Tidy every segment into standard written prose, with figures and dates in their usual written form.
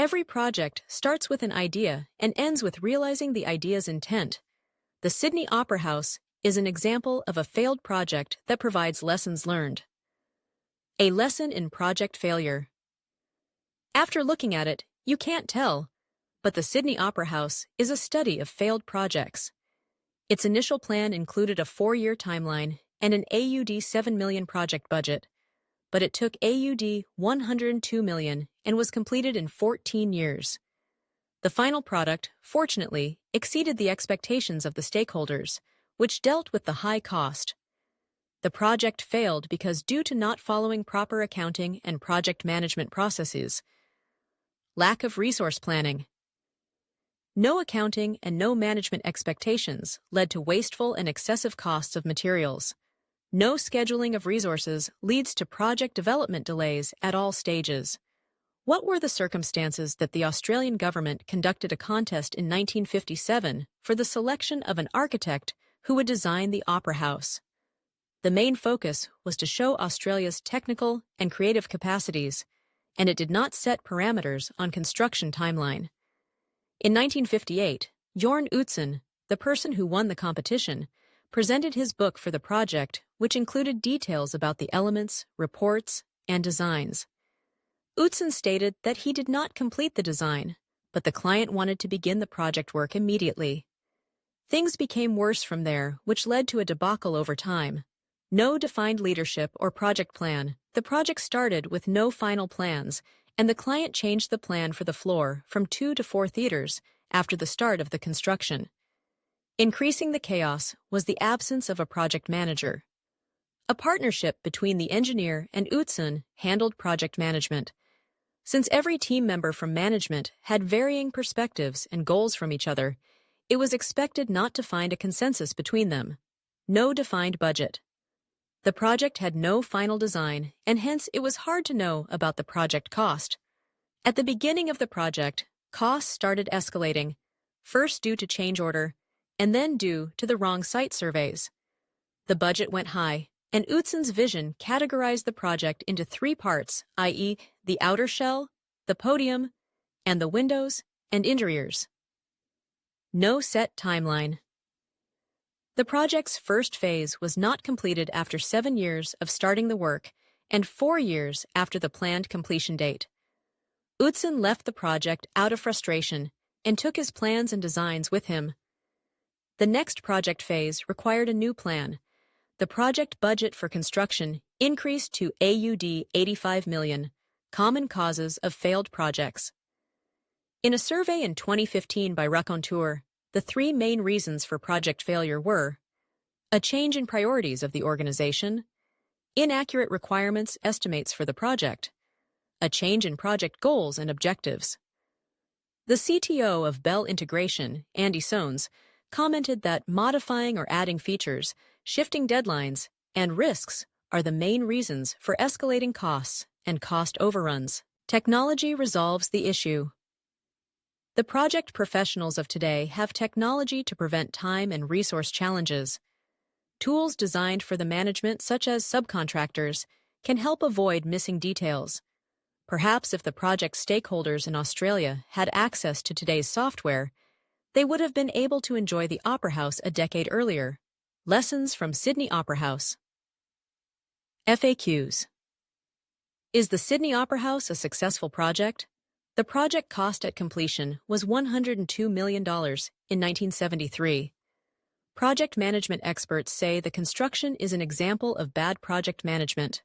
Every project starts with an idea and ends with realizing the idea's intent. The Sydney Opera House is an example of a failed project that provides lessons learned. A lesson in project failure. After looking at it, you can't tell, but the Sydney Opera House is a study of failed projects. Its initial plan included a 4-year timeline and an AUD 7 million project budget, but it took AUD 102 million and was completed in 14 years. The final product, fortunately, exceeded the expectations of the stakeholders, which dealt with the high cost. The project failed because due to not following proper accounting and project management processes. Lack of resource planning. No accounting and no management expectations led to wasteful and excessive costs of materials. No scheduling of resources leads to project development delays at all stages. What were the circumstances that the Australian government conducted a contest in 1957 for the selection of an architect who would design the Opera House? The main focus was to show Australia's technical and creative capacities, and it did not set parameters on construction timeline. In 1958, Jorn Utzon, the person who won the competition, presented his book for the project, which included details about the elements, reports, and designs. Utzon stated that he did not complete the design, but the client wanted to begin the project work immediately. Things became worse from there, which led to a debacle over time. No defined leadership or project plan. The project started with no final plans, and the client changed the plan for the floor from 2 to 4 theaters after the start of the construction. Increasing the chaos was the absence of a project manager. A partnership between the engineer and Utzon handled project management. Since every team member from management had varying perspectives and goals from each other, it was expected not to find a consensus between them. No defined budget. The project had no final design, and hence it was hard to know about the project cost. At the beginning of the project, costs started escalating, first due to change order, and then due to the wrong site surveys. The budget went high, and Utzon's vision categorized the project into 3 parts, i.e., the outer shell, the podium, and the windows and interiors. No set timeline. The project's first phase was not completed after 7 years of starting the work and 4 years after the planned completion date. Utzon left the project out of frustration and took his plans and designs with him. The next project phase required a new plan. The project budget for construction increased to AUD 85 million, common causes of failed projects. In a survey in 2015 by Raconteur, the 3 main reasons for project failure were a change in priorities of the organization, inaccurate requirements estimates for the project, a change in project goals and objectives. The CTO of Bell Integration, Andy Soanes, commented that modifying or adding features, shifting deadlines, and risks are the main reasons for escalating costs and cost overruns. Technology resolves the issue. The project professionals of today have technology to prevent time and resource challenges. Tools designed for the management, such as subcontractors, can help avoid missing details. Perhaps if the project stakeholders in Australia had access to today's software, they would have been able to enjoy the Opera House a decade earlier. Lessons from Sydney Opera House. FAQs. Is the Sydney Opera House a successful project? The project cost at completion was $102 million in 1973. Project management experts say the construction is an example of bad project management.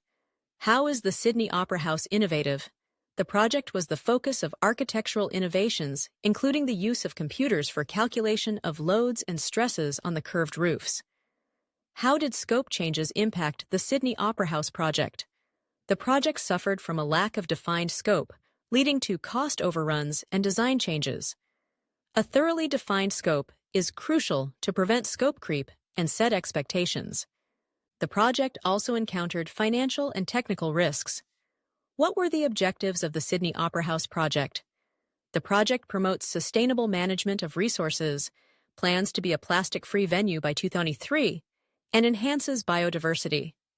How is the Sydney Opera House innovative? The project was the focus of architectural innovations, including the use of computers for calculation of loads and stresses on the curved roofs. How did scope changes impact the Sydney Opera House project? The project suffered from a lack of defined scope, leading to cost overruns and design changes. A thoroughly defined scope is crucial to prevent scope creep and set expectations. The project also encountered financial and technical risks. What were the objectives of the Sydney Opera House project? The project promotes sustainable management of resources, plans to be a plastic-free venue by 2023, and enhances biodiversity.